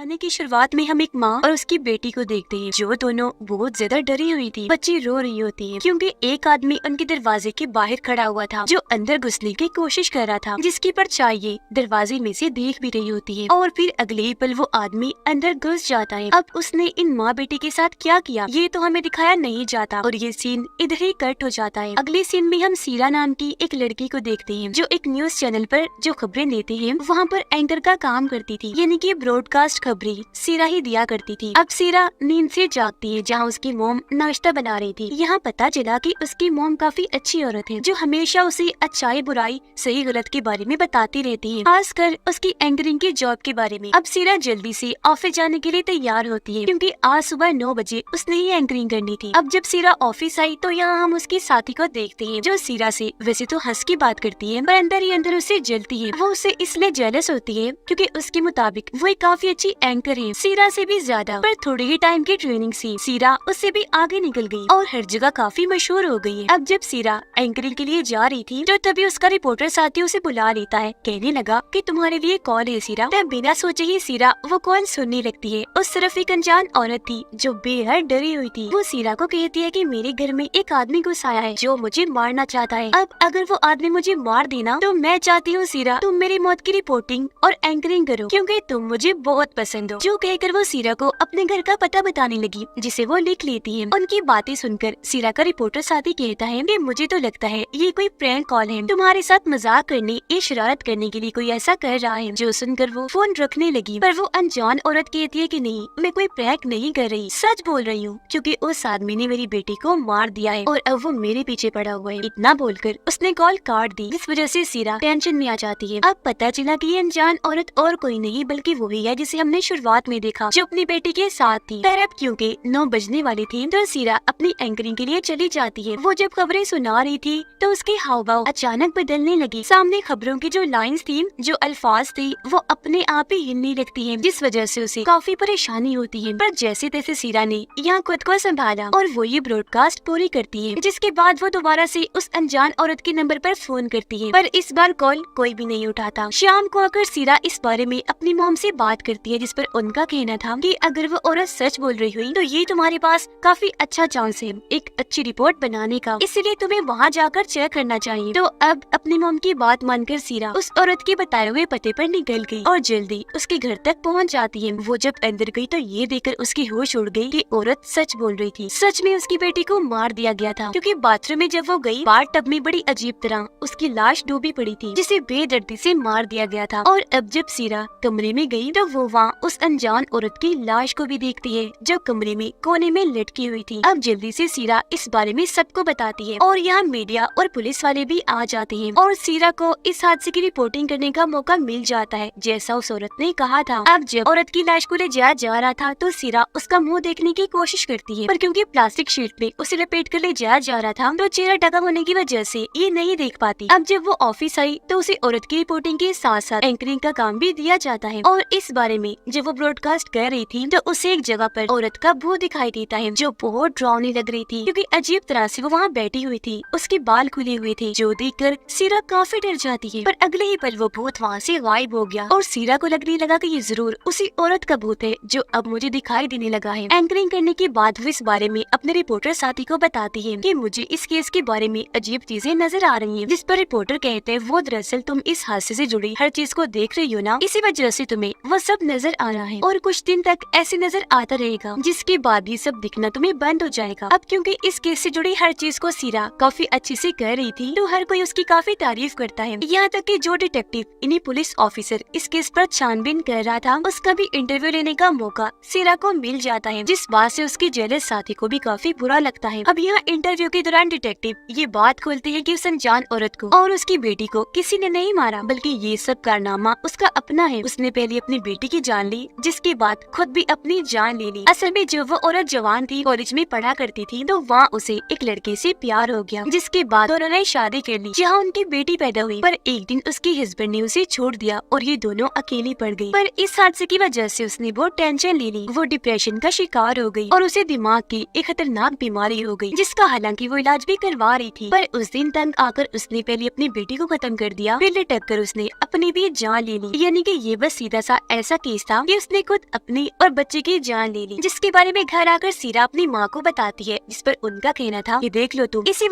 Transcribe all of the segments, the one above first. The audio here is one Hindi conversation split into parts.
कहानी की शुरुआत में हम एक माँ और उसकी बेटी को देखते हैं जो दोनों बहुत ज्यादा डरी हुई थी। बच्ची रो रही होती है क्योंकि एक आदमी उनके दरवाजे के बाहर खड़ा हुआ था जो अंदर घुसने की कोशिश कर रहा था, जिसकी परछाई ये दरवाजे में से देख भी रही होती है। और फिर अगले ही पल वो आदमी अंदर घुस जाता है। अब उसने इन माँ बेटी के साथ क्या किया ये तो हमें दिखाया नहीं जाता और ये सीन इधर ही कट हो जाता है। अगले सीन में हम सीरा नाम की एक लड़की को देखते हैं जो एक न्यूज चैनल पर जो खबरें देते हैं वहाँ पर एंकर का काम करती थी, यानी कि ब्रॉडकास्ट खबरें सीरा ही दिया करती थी। अब सीरा नींद से जागती है जहाँ उसकी मोम नाश्ता बना रही थी। यहाँ पता चला कि उसकी मोम काफी अच्छी औरत है जो हमेशा उसे अच्छाई बुराई सही गलत के बारे में बताती रहती है, खासकर उसकी एंकरिंग की जॉब के बारे में। अब सीरा जल्दी से ऑफिस जाने के लिए तैयार होती है क्योंकि आज सुबह 9 बजे उसने ही एंकरिंग करनी थी। अब जब सीरा ऑफिस आई तो यहाँ हम उसकी साथी को देखते हैं जो सीरा से वैसे तो हंस की बात करती है पर अंदर ही अंदर उसे जलती है। वो उससे इसलिए जेलस होती है क्योंकि उसके मुताबिक वो एक काफी अच्छी एंकर है, सीरा से भी ज्यादा। पर थोड़े ही टाइम की ट्रेनिंग से सीरा उससे भी आगे निकल गई और हर जगह काफी मशहूर हो गई है। अब जब सीरा एंकरिंग के लिए जा रही थी तो तभी उसका रिपोर्टर साथी उसे बुला लेता है, कहने लगा कि तुम्हारे लिए कॉल है सीरा। तब बिना सोचे ही सीरा वो कॉल सुनने लगती है। उस तरफ एक अनजान औरत थी जो बेहद डरी हुई थी। वो सीरा को कहती है कि मेरे घर में एक आदमी घुस आया है जो मुझे मारना चाहता है। अब अगर वो आदमी मुझे मार देना तो मैं चाहती हूँ सीरा तुम मेरी मौत की रिपोर्टिंग और एंकरिंग करो क्योंकि तुम मुझे बहुत पसंद हो। जो कहकर वो सीरा को अपने घर का पता बताने लगी जिसे वो लिख लेती है। उनकी बातें सुनकर सीरा का रिपोर्टर साथी कहता है कि मुझे तो लगता है ये कोई प्रैंक कॉल है, तुम्हारे साथ मजाक करने या शरारत करने के लिए कोई ऐसा कर रहा है। जो सुनकर वो फोन रखने लगी पर वो अनजान औरत कहती है कि नहीं मैं कोई प्रैंक नहीं कर रही, सच बोल रही हूँ क्योंकि उस आदमी ने मेरी बेटी को मार दिया है और अब वो मेरे पीछे पड़ा हुआ है। इतना बोलकर उसने कॉल काट दी। इस वजह से सीरा टेंशन में आ जाती है। अब पता चला कि ये अनजान औरत और कोई नहीं बल्कि वही है जिसे हमने शुरुआत में देखा जो अपनी बेटी के साथ थी। पर अब क्योंकि 9 बजने वाली थी तो सीरा अपनी एंकरिंग के लिए चली जाती है। वो जब खबरें सुना रही थी तो उसके हाव भाव अचानक बदलने लगी। सामने खबरों की जो लाइंस थी जो अल्फाज थी वो अपने आप ही हिलने लगती है जिस वजह से उसे काफी परेशानी होती है। पर जैसे तैसे सीरा ने यहाँ खुद को संभाला और वो ये ब्रॉडकास्ट पूरी करती है, जिसके बाद वो दोबारा से उस अनजान औरत के नंबर पर फोन करती है पर इस बार कॉल कोई भी नहीं उठाता। शाम को आकर सीरा इस बारे में अपनी मॉम से बात करती है जिस पर उनका कहना था कि अगर वो औरत सच बोल रही हुई तो ये तुम्हारे पास काफी अच्छा चांस है एक अच्छी रिपोर्ट बनाने का, इसलिए तुम्हें वहाँ जाकर चेक करना चाहिए। तो अब अपनी मॉम की बात मानकर सीरा उस औरत के बताए हुए पते पर निकल गई और जल्दी उसके घर तक पहुँच जाती है। वो जब अंदर गई तो ये देखकर उसकी होश उड़ गई कि औरत सच बोल रही थी, सच में उसकी बेटी को मार दिया गया था क्योंकि बाथरूम में जब वो गई बाथ टब में बड़ी अजीब तरह उसकी लाश डूबी पड़ी थी जिसे बेदर्दी से मार दिया गया था। और अब जब सीरा कमरे में गई तो वो वहाँ उस अनजान औरत की लाश को भी देखती है जो कमरे में कोने में लटकी हुई थी। अब जल्दी से सीरा इस बारे में सबको बताती है और यहाँ मीडिया और पुलिस वाले भी आ जाते हैं और सीरा को इस हादसे की रिपोर्टिंग करने का मौका मिल जाता है जैसा उस औरत ने कहा था। अब जब औरत की लाश को ले जाया जा रहा था तो सीरा उसका मुंह देखने की कोशिश करती है पर क्योंकि प्लास्टिक शीट में उसे लपेट कर ले जाया जा रहा था तो चेहरा ढका होने की वजह से ये नहीं देख पाती। अब जब वो ऑफिस आई तो उसे औरत की रिपोर्टिंग के साथ साथ एंकरिंग का काम भी दिया जाता है और इस बारे में जब वो ब्रॉडकास्ट कर रही थी तो उसे एक जगह पर औरत का मुंह दिखाई देता है जो बहुत डरावनी लग रही थी क्योंकि अजीब तरह से वो वहाँ बैठी हुई थी, उसके बाल खुले हुए थे जो देखकर सीरा काफी डर जाती है। पर अगले ही पल वो भूत वहाँ से गायब हो गया और सीरा को लगने लगा कि ये जरूर उसी औरत का भूत है जो अब मुझे दिखाई देने लगा है। एंकरिंग करने के बाद वो इस बारे में अपने रिपोर्टर साथी को बताती है कि मुझे इस केस के बारे में अजीब चीजें नजर आ रही हैं, जिस पर रिपोर्टर कहते हैं वो दरअसल तुम इस हादसे से जुड़ी हर चीज को देख रही हो ना, इसी वजह से तुम्हें वो सब नजर आ रहा है और कुछ दिन तक ऐसे नजर आता रहेगा जिसके बाद ये सब दिखना तुम्हें बंद हो जाएगा। अब क्योंकि इस केस से जुड़ी हर चीज को सीरा काफी अच्छे से कर रही थी तो हर कोई उसकी काफी तारीफ करता है। यहाँ तक कि जो डिटेक्टिव इन्हीं पुलिस ऑफिसर इस केस पर छानबीन कर रहा था उसका भी इंटरव्यू लेने का मौका सीरा को मिल जाता है, जिस बात से उसके जेलस साथी को भी काफी बुरा लगता है। अब यहाँ इंटरव्यू के दौरान डिटेक्टिव ये बात खोलते हैं कि उस अनजान औरत को और उसकी बेटी को किसी ने नहीं मारा बल्कि ये सब कारनामा उसका अपना है। उसने पहले अपनी बेटी की जान ली जिसके बाद खुद भी अपनी जान ले ली। असल में जब वो औरत जवान थी, कॉलेज में पढ़ा करती थी तो वहाँ उसे एक लड़के से प्यार हो गया जिसके बाद उन्होंने शादी कर ली जहाँ उनकी बेटी पैदा हुई। पर एक दिन उसके हस्बैंड ने उसे छोड़ दिया और ये दोनों अकेली पड़ गई। पर इस हादसे की वजह से उसने बहुत टेंशन ले ली, वो डिप्रेशन का शिकार हो गई और उसे दिमाग की एक खतरनाक बीमारी हो गई जिसका हालांकि वो इलाज भी करवा रही थी। पर उस दिन तंग आकर उसने पहले अपनी बेटी को खत्म कर दिया, फिर लटक कर उसने अपनी भी जान ले ली। यानी कि ये बस सीधा सा ऐसा केस था कि उसने खुद अपनी और बच्चे की जान ले ली, जिसके बारे में घर आकर सीरा अपनी माँ को बताती है, जिस पर उनका कहना था कि देख लो तुम, इसी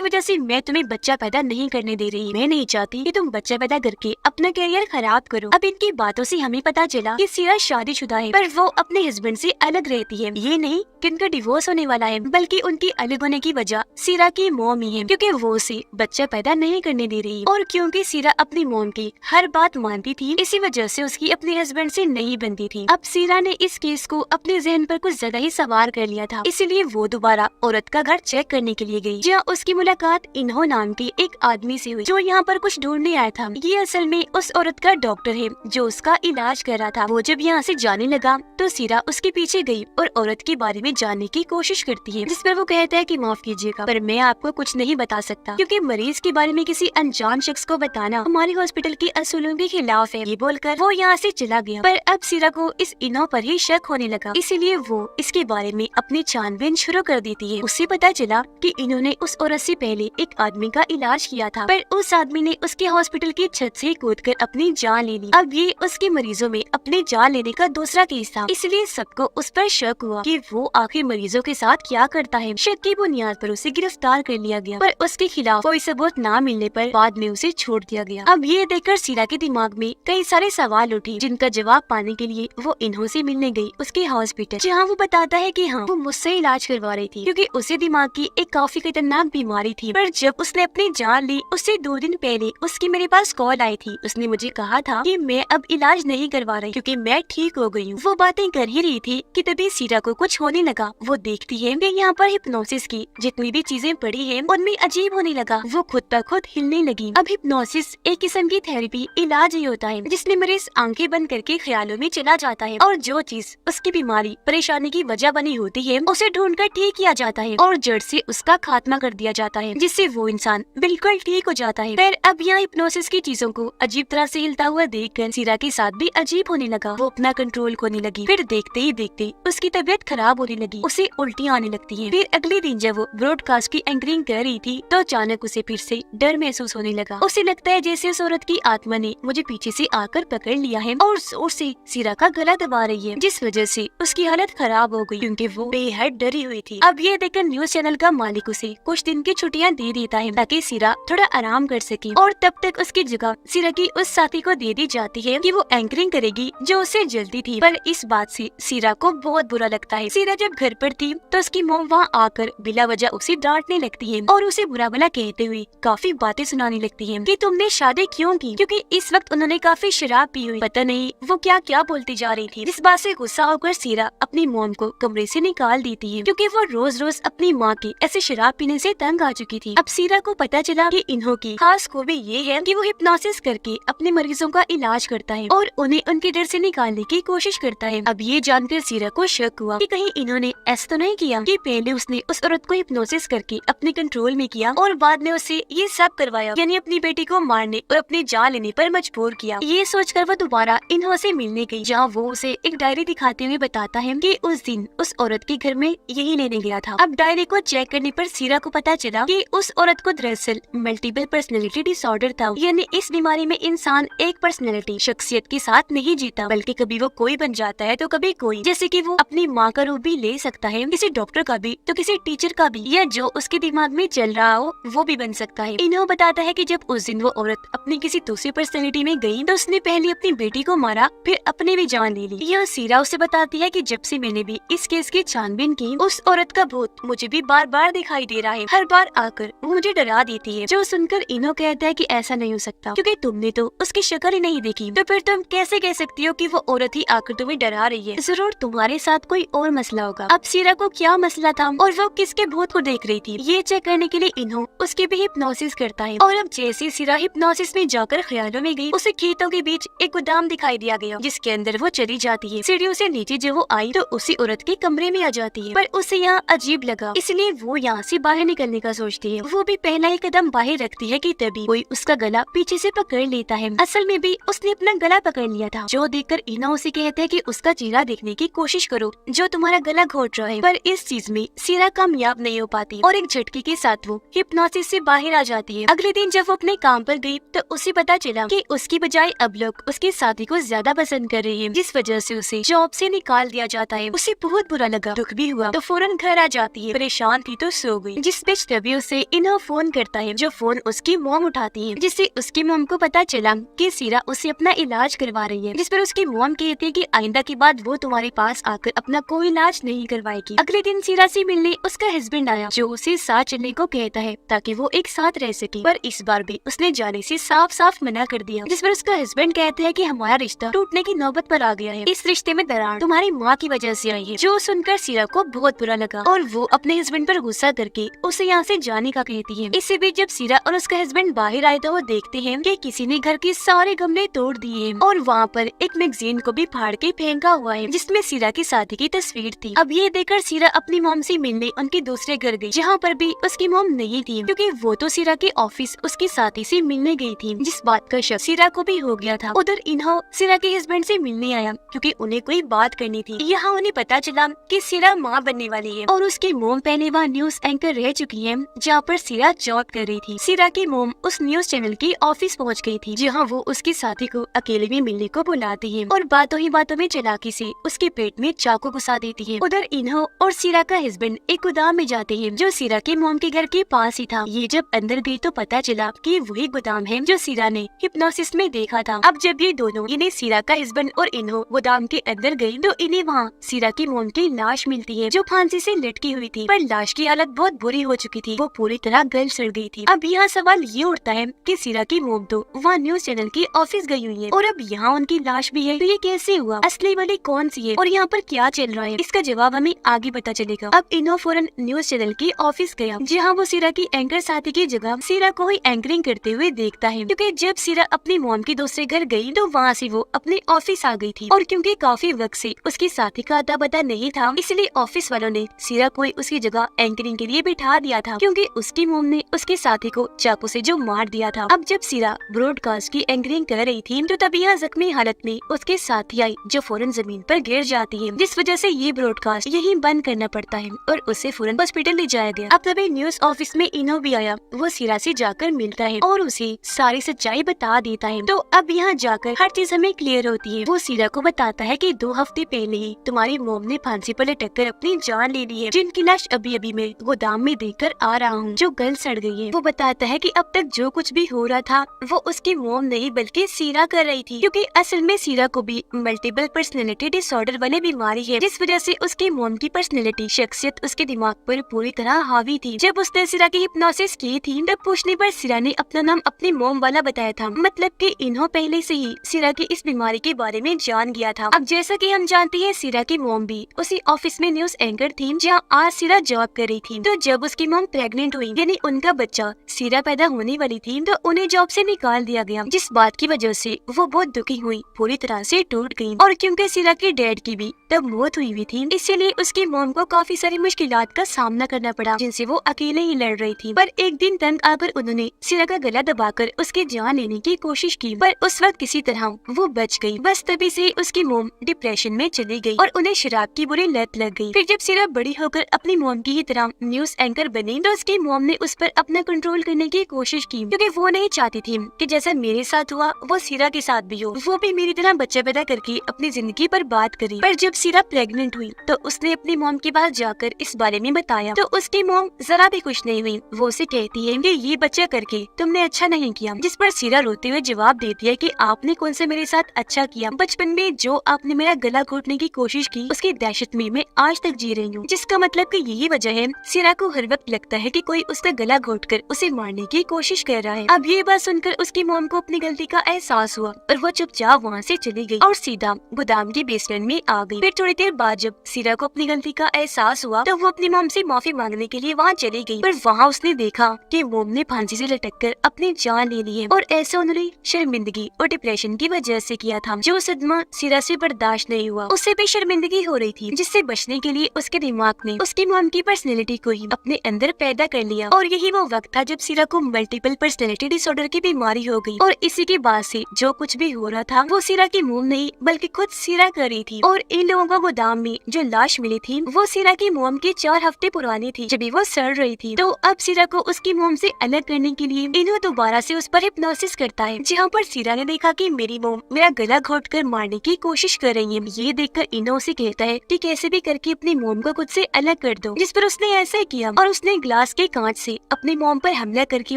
वजह से मैं तुम्हें बच्चा पैदा नहीं करने दे रही। मैं नहीं चाहती कि तुम बच्चा पैदा करके अपना करियर खराब करो। अब इनकी बातों से हमें पता चला कि सीरा शादीशुदा है, पर वो अपने हस्बैंड से अलग रहती है। ये नहीं कि उनका डिवोर्स होने वाला है, बल्कि उनकी अलग होने की वजह सीरा की मॉम ही है, क्योंकि वो उसे बच्चा पैदा नहीं करने दे रही। और क्योंकि सीरा अपनी मॉम की हर बात मानती थी, इसी वजह से उसकी अपने हस्बैंड से नहीं बनती थी। अब सीरा ने इस केस को अपने जहन पर कुछ ज्यादा ही सवार कर लिया था, इसीलिए वो दोबारा औरत का घर चेक करने के लिए गई, जहाँ उसकी मुलाकात इन्हो नाम के एक आदमी से हुई, जो यहाँ पर कुछ ढूंढने आया था। ये असल में उस औरत का डॉक्टर है जो उसका इलाज कर रहा था। वो जब यहाँ से जाने लगा तो सीरा उसके पीछे गई और औरत के बारे में जानने की कोशिश करती है, जिस पर वो कहता है कि माफ कीजिएगा, पर मैं आपको कुछ नहीं बता सकता, क्योंकि मरीज के बारे में किसी अनजान शख्स को बताना हमारे हॉस्पिटल के असूलों के खिलाफ है। ये बोलकर वो यहाँ से चला गया। पर अब सीरा को इस इनो पर ही शक होने लगा, इसीलिए वो इसके बारे में अपनी छानबीन शुरू कर देती है। उससे पता चला कि इन्होंने उस औरत से पहले एक आदमी का इलाज किया था, पर उस आदमी ने उसके हॉस्पिटल की छत से कूदकर अपनी जान ले ली। अब ये उसके मरीजों में अपनी जान लेने का दूसरा केस था, इसलिए सबको उस पर शक हुआ कि वो आखिर मरीजों के साथ क्या करता है। शक की बुनियाद पर उसे गिरफ्तार कर लिया गया, पर उसके खिलाफ कोई सबूत न मिलने पर बाद में उसे छोड़ दिया गया। अब ये देखकर सीरा के दिमाग में कई सारे सवाल उठे, जिनका जवाब पाने के लिए वो इन्हों से मिलने गई उसके हॉस्पिटल, जहाँ वो बताता है कि हाँ, वो मुझसे इलाज करवा रही थी, क्योंकि उसे दिमाग की एक काफी खतरनाक बीमारी थी। पर जब उसने अपनी जान ली, उससे 2 दिन पहले उसकी मेरे पास कॉल आई थी। उसने मुझे कहा था कि मैं अब इलाज नहीं करवा रही, क्योंकि मैं ठीक हो गई हूँ। वो बातें कर ही रही थी कि तभी सीरा को कुछ होने लगा। वो देखती है कि यहाँ पर हिप्नोसिस की जितनी भी चीजें पड़ी हैं, उनमें अजीब होने लगा। वो खुद ब खुद हिलने लगी। अब हिप्नोसिस एक किस्म की थेरेपी इलाज ही होता है, जिसमें मरीज आंखें बंद करके ख्यालों में चला जाता है, और जो चीज उसकी बीमारी परेशानी की वजह बनी होती है, उसे ढूंढकर ठीक किया जाता है और जड़ से उसका खात्मा कर दिया जाता है, जिससे वो इंसान बिल्कुल ठीक हो जाता है। फिर अब यहाँ हिप्नोसिस की चीजों को अजीब तरह से हिलता हुआ देखकर सीरा के साथ भी अजीब होने लगा। वो अपना कंट्रोल खोने लगी। फिर देखते ही देखते उसकी तबीयत खराब होने लगी, उसे उल्टियाँ आने लगती है। फिर अगले दिन जब वो ब्रॉडकास्ट की एंकरिंग कर रही थी, तो अचानक उसे फिर से डर महसूस होने लगा। उसे लगता है जैसे उस औरत की आत्मा ने मुझे पीछे से आकर पकड़ लिया है और जोर से सीरा का गला दबा रही है, जिस वजह से उसकी हालत खराब हो गई, क्योंकि वो बेहद डरी हुई थी। अब ये देखकर न्यूज चैनल का मालिक उसे कुछ दिन की छुट्टियां दे देता है, ताकि सीरा थोड़ा आराम कर सके, और तब तक उसकी जगह सीरा की उस साथी को दे दी जाती है कि वो एंकरिंग करेगी, जो उसे जल्दी थी। पर इस बात से सीरा को बहुत बुरा लगता है। सीरा जब घर पर थी तो उसकी मॉम वहाँ आकर बिला वजह उसे डांटने लगती है और उसे बुरा भला कहते हुए काफी बातें सुनाने लगती है कि तुमने शादी क्यों की, क्योंकि इस वक्त उन्होंने काफी शराब पी हुई। पता नहीं वो क्या क्या बोलती जा रही थी। इस बात से गुस्सा होकर सीरा अपनी मॉम को कमरे से निकाल देती है, क्योंकि वो रोज रोज अपनी माँ की ऐसे शराब पीने से तंग आ चुकी थी। अब सीरा को पता चला कि इन्हों की खास खूबी ये है कि वो हिप्नोसिस करके अपने मरीजों का इलाज करता है और उन्हें उनके डर से निकालने की कोशिश करता है। अब ये जानकर सीरा को शक हुआ कि कहीं इन्होंने ऐसा तो नहीं किया कि पहले उसने उस औरत को हिप्नोसिस करके अपने कंट्रोल में किया और बाद में उसे ये सब करवाया, यानी अपनी बेटी को मारने और अपनी जान लेने पर मजबूर किया। ये सोचकर वो दोबारा इन्हों से मिलने गई, जहाँ वो उसे एक डायरी दिखाते हुए बताता है कि उस दिन उस औरत के घर में यही लेने गया था। अब डायरी को चेक करने पर सीरा को पता चला कि उस औरत को दरअसल मल्टीपल पर्सनैलिटी डिसऑर्डर था, यानी इस बीमारी में इंसान एक पर्सनैलिटी शख्सियत के साथ नहीं जीता, बल्कि कभी वो कोई बन जाता है तो कभी कोई, जैसे कि वो अपनी माँ का रूप भी ले सकता है, किसी डॉक्टर का भी तो किसी टीचर का भी, या जो उसके दिमाग में चल रहा हो वो भी बन सकता है। इन्हों बताता है कि जब उस दिन वो औरत अपनी किसी दूसरी पर्सनैलिटी में गई तो उसने पहले अपनी बेटी को मारा, फिर अपने भी जान ले ली। यह सीरा उसे बताती है कि जब से मैंने भी इस केस की छानबीन की, उस औरत का भूत मुझे भी बार बार दिखाई दे रहा है। हर बार आकर वो मुझे डरा देती है। जो सुनकर इन्हों कहता है कि ऐसा नहीं हो सकता, क्योंकि तुमने तो उसकी शक्ल ही नहीं देखी, तो फिर तुम कैसे कह सकती हो कि वो औरत ही आकर तुम्हें डरा रही है। जरूर तुम्हारे साथ कोई और मसला होगा। अब सीरा को क्या मसला था और वो किसके भूत को देख रही थी, ये चेक करने के लिए इन्हों उसकी भी हिप्नोसिस करता है। और अब जैसे सीरा हिप्नोसिस में जाकर ख्यालों में गई, उसे खेतों के बीच एक गोदाम दिखाई दिया गया, जिसके अंदर वो चली जाती है। सीढ़ियों से नीचे जब वो आई तो उसी औरत के कमरे में आ जाती है, पर उसे यहाँ अजीब लगा, इसलिए वो यहाँ से बाहर निकलने का सोचती है। वो भी पहला ही कदम बाहर रखती है कि तभी कोई उसका गला पीछे से पकड़ लेता है। असल में भी उसने अपना गला पकड़ लिया था, जो देखकर इना उसे कहता है कि उसका चेहरा देखने की कोशिश करो जो तुम्हारा गला घोट रहा है। पर इस चीज में सीरा कामयाब नहीं हो पाती और एक झटके के साथ वो हिप्नोसिस से बाहर आ जाती है। अगले दिन जब वो अपने काम पर गई तो उसे पता चला कि उसकी बजाय अब लोग उसके साथी को ज्यादा पसंद कर रहे हैं, जिस वजह से उसे जॉब से निकाल दिया जाता है। उसे बहुत बुरा लगा, दुख भी हुआ, तो फौरन घर आ जाती है। परेशान थी तो सो गई। जिस बीच तभी उसे इन्हो फोन करता है, जो फोन उसकी मॉम उठाती है, जिससे उसकी मॉम को पता चला कि सीरा उसे अपना इलाज करवा रही है। जिस पर उसकी मॉम कहती है कि आइंदा के बाद वो तुम्हारे पास आकर अपना कोई इलाज नहीं करवाएगी। अगले दिन सीरा से मिलने उसका हस्बैंड आया, जो उसे साथ चलने को कहता है ताकि वो एक साथ रह सके, पर इस बार भी उसने जाने से साफ साफ मना कर दिया। जिस पर उसका हस्बैंड कहते हैं कि हमारा रिश्ता टूटने की नौबत पर आ गया है, इस रिश्ते में दरार तुम्हारी माँ की वजह से आई है। जो सुनकर सीरा को बहुत बुरा लगा और वो अपने हस्बैंड पर गुस्सा करके उसे यहाँ से जाने का कहती है। इसी बीच जब सीरा और उसका हस्बैंड बाहर आए तो वो देखते हैं कि किसी ने घर के सारे गमले तोड़ दिए हैं और वहाँ पर एक मैगजीन को भी फाड़ के फेंका हुआ है, जिसमें सीरा की शादी की तस्वीर थी। अब ये देखकर सीरा अपनी मॉम से मिलने उनके दूसरे घर गई, जहाँ पर भी उसकी मॉम नहीं थी, क्योंकि वो तो सीरा के ऑफिस उसकी साथी से मिलने गई थी, जिस बात का शक सीरा को भी हो गया था। उधर इन्हो सीरा के हस्बैंड से मिलने आया, क्योंकि उन्हें कोई बात करनी थी। यहाँ उन्हें पता चला कि सीरा माँ बनने वाली है और उसकी मोम पहले वहाँ न्यूज एंकर रह चुकी है, जहाँ पर सीरा जॉब कर रही थी। सीरा की मोम उस न्यूज चैनल की ऑफिस पहुँच गई थी, जहाँ वो उसके साथी को अकेले में मिलने को बुलाती है और बातों ही बातों में चालाकी से उसके पेट में चाकू घुसा देती है। उधर इन्हो और सीरा का हस्बैंड एक गोदाम में जाते हैं, जो सीरा के मोम के घर के पास ही था। ये जब अंदर गई तो पता चला कि वही गोदाम है जो सीरा ने हिप्नोसिस में देखा था। अब जब ये दोनों इन्हें सीरा का हस्बैंड और इन्हो गोदाम के अंदर गई तो इन्हें वहाँ सीरा की मोम की लाश मिलती है, जो फांसी से लटकी हुई थी, पर लाश की हालत बहुत बुरी हो चुकी थी, वो पूरी तरह गल सड़ गई थी। अब यहाँ सवाल ये उठता है कि सीरा की मोम तो वहाँ न्यूज चैनल की ऑफिस गई हुई है और अब यहाँ उनकी लाश भी है, तो ये कैसे हुआ? असली वाली कौन सी है और यहाँ पर क्या चल रहा है? इसका जवाब हमें आगे पता चलेगा। अब इन्हो फौरन न्यूज चैनल की ऑफिस गया, जहाँ वो सीरा की एंकर साथी की जगह सीरा को ही एंकरिंग करते हुए देखता है, क्योंकि जब सीरा अपनी मोम के दूसरे घर गई तो वहाँ से वो अपने ऑफिस आ गई थी और क्योंकि काफी वक्त से उसकी साथी का अता पता नहीं था, इसलिए ऑफिस वालों ने सीरा को उसकी जगह एंकरिंग के लिए बिठा दिया था, क्योंकि उसकी मोम ने उसके साथी को चाकू से जो मार दिया था। अब जब सीरा ब्रॉडकास्ट की एंकरिंग कर रही थी तो तभी यहाँ जख्मी हालत में उसके साथी आई, जो फौरन जमीन पर गिर जाती है, जिस वजह से ये ब्रॉडकास्ट यही बंद करना पड़ता है और उसे फौरन हॉस्पिटल ले जाया गया। अब तभी न्यूज ऑफिस में इन्हो भी आया, वो सीरा से जाकर मिलता है और उसे सारी सच्चाई बता देता है। तो अब यहाँ जाकर हर चीज हमें क्लियर होती है। वो सीरा को बताता है कि 2 हफ्ते पहले ही तुम्हारी मोम ने फांसी पर लटक कर अपनी जान ले ली है, जिनकी लाश अभी अभी मैं गोदाम में देखकर आ रहा हूँ, जो गल सड़ गई है। वो बताता है कि अब तक जो कुछ भी हो रहा था वो उसकी मोम नहीं बल्कि सीरा कर रही थी, क्योंकि असल में सीरा को भी मल्टीपल पर्सनैलिटी डिसऑर्डर वाली बीमारी है, जिस वजह से उसकी मोम की पर्सनैलिटी शख्सियत उसके दिमाग पर पूरी तरह हावी थी। जब उसने सीरा की हिप्नोसिस की थी तब पूछने पर सीरा ने अपना नाम अपनी मोम वाला बताया था, मतलब कि इन्हों पहले से ही सीरा की इस बीमारी के बारे में जान गया था। अब जैसा कि हम जानते हैं सीरा की मोम भी उसी ऑफिस में न्यूज एंकर थी जहाँ आज सीरा जॉब कर रही थी। तो जब उसकी मोम प्रेग्नेंट हुई, यानी उनका बच्चा सीरा पैदा होने वाली थी, तो उन्हें जॉब से निकाल दिया गया, जिस बात की वजह से वो बहुत दुखी हुई, पूरी तरह से टूट गई। और क्योंकि सीरा के डैड की भी तब मौत हुई थी, इसीलिए उसकी मोम को काफी सारी मुश्किलात का सामना करना पड़ा, जिनसे वो अकेले ही लड़ रही थी। पर एक दिन तंग आकर उन्होंने सीरा का गला दबाकर उसकी जान लेने की कोशिश की, पर उस वक्त किसी तरह वो बच गई। बस तभी से उसकी मोम डिप्रेशन में चली गई और उन्हें शराब की बुरी लत लग गई। फिर जब सीरा बड़ी होकर अपनी मोम की ही तरह न्यूज एंकर बनी तो उसकी मोम ने उस पर अपना कंट्रोल करने की कोशिश की, क्योंकि वो नहीं चाहती थी कि जैसा मेरे साथ हुआ वो सीरा के साथ भी हो, वो भी मेरी तरह बच्चा पैदा करके अपनी जिंदगी पर बात करी। पर जब सीरा प्रेग्नेंट हुई तो उसने अपनी मोम के पास जाकर इस बारे में बताया, तो उसकी मोम जरा भी खुश नहीं हुई। वो उसे कहती है कि ये बच्चा करके तुमने अच्छा नहीं किया, जिस पर सीरा रोते हुए जवाब देती है कि आपने कौन सा मेरे साथ अच्छा किया, बचपन में जो आपने मेरा गला घोटने की कोशिश की उसकी दहशत में मैं आज तक जी रही हूँ। जिसका मतलब कि यही वजह है सीरा को हर वक्त लगता है कि कोई उसका गला घोटकर उसे मारने की कोशिश कर रहा है। अब ये बात सुनकर उसकी मोम को अपनी गलती का एहसास हुआ और वो चुपचाप वहाँ से चली गई और सीधा गोदाम के बेसमेंट में आ गई। फिर थोड़ी देर बाद जब सीरा को अपनी गलती का एहसास हुआ तो वो अपनी मोम से माफी मांगने के लिए वहाँ चली गई, पर वहाँ उसने देखा कि मोम ने फांसी से लटककर अपनी जान ले ली है और ऐसा उन्होंने शर्मिंदगी और डिप्रेशन की वजह से किया था। जो सदमा सीरा से बर्दाश्त नहीं हुआ, उससे भी शर्मिंदगी हो रही थी, जिससे बचने के लिए उसके दिमाग ने उसकी मोम की पर्सनैलिटी को ही अपने अंदर पैदा कर लिया। और यही वो वक्त था जब सीरा को मल्टीपल पर्सनैलिटी डिसऑर्डर की बीमारी हो गई और इसी के बाद से जो कुछ भी हो रहा था वो सीरा की मोम नहीं बल्कि खुद सीरा कर रही थी। और इन लोगों को गोदाम में जो लाश मिली थी वो सीरा की मोम की 4 हफ्ते पुरानी थी, जब वो सड़ रही थी। तो अब सीरा को उसकी मोम से अलग करने के लिए इन्हों दोबारा से उस पर हिप्नोसिस हिप्नोसिस करता है, जहाँ पर सीरा ने देखा कि मेरी मोम मेरा गला घोट कर मारने की कोशिश कर रही है। ये देखकर इनो उसे कहता है कि कैसे भी करके अपनी मोम को खुद से अलग कर दो, जिस पर उसने ऐसा किया और उसने ग्लास के कांच से अपनी मोम पर हमला करके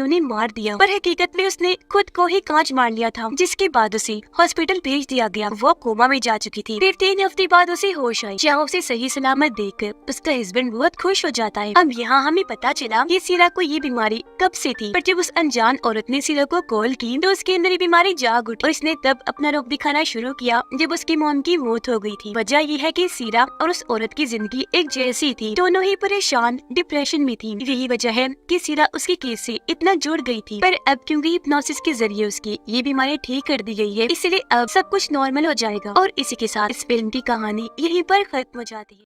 उन्हें मार दिया। पर हकीकत में उसने खुद को ही कांच मार लिया था, जिसके बाद उसे हॉस्पिटल भेज दिया गया। वो कोमा में जा चुकी थी। फिर 3 हफ्ते बाद उसे होश आई, जहाँ उसे सही सलामत देखकर उसका हस्बैंड बहुत खुश हो जाता है। अब यहाँ हमें पता चला कि सीरा को ये बीमारी कब से थी, पर जब उस अनजान औरत ने सीरा को कॉल की तो उसके अंदर ये बीमारी जाग उठी और इसने तब अपना रूप दिखाना शुरू किया जब उसकी मॉम की मौत हो गई थी। वजह ये है कि सीरा और उस औरत की जिंदगी एक जैसी थी, दोनों ही परेशान डिप्रेशन में थी। यही वजह है कि सीरा उसके केस से इतना जुड़ गई थी। पर अब क्योंकि हिप्नोसिस के जरिए उसकी ये बीमारी ठीक कर दी गई है, इसलिए अब सब कुछ नॉर्मल हो जाएगा। और इसी के साथ इस फिल्म की कहानी यहीं पर खत्म हो जाती है।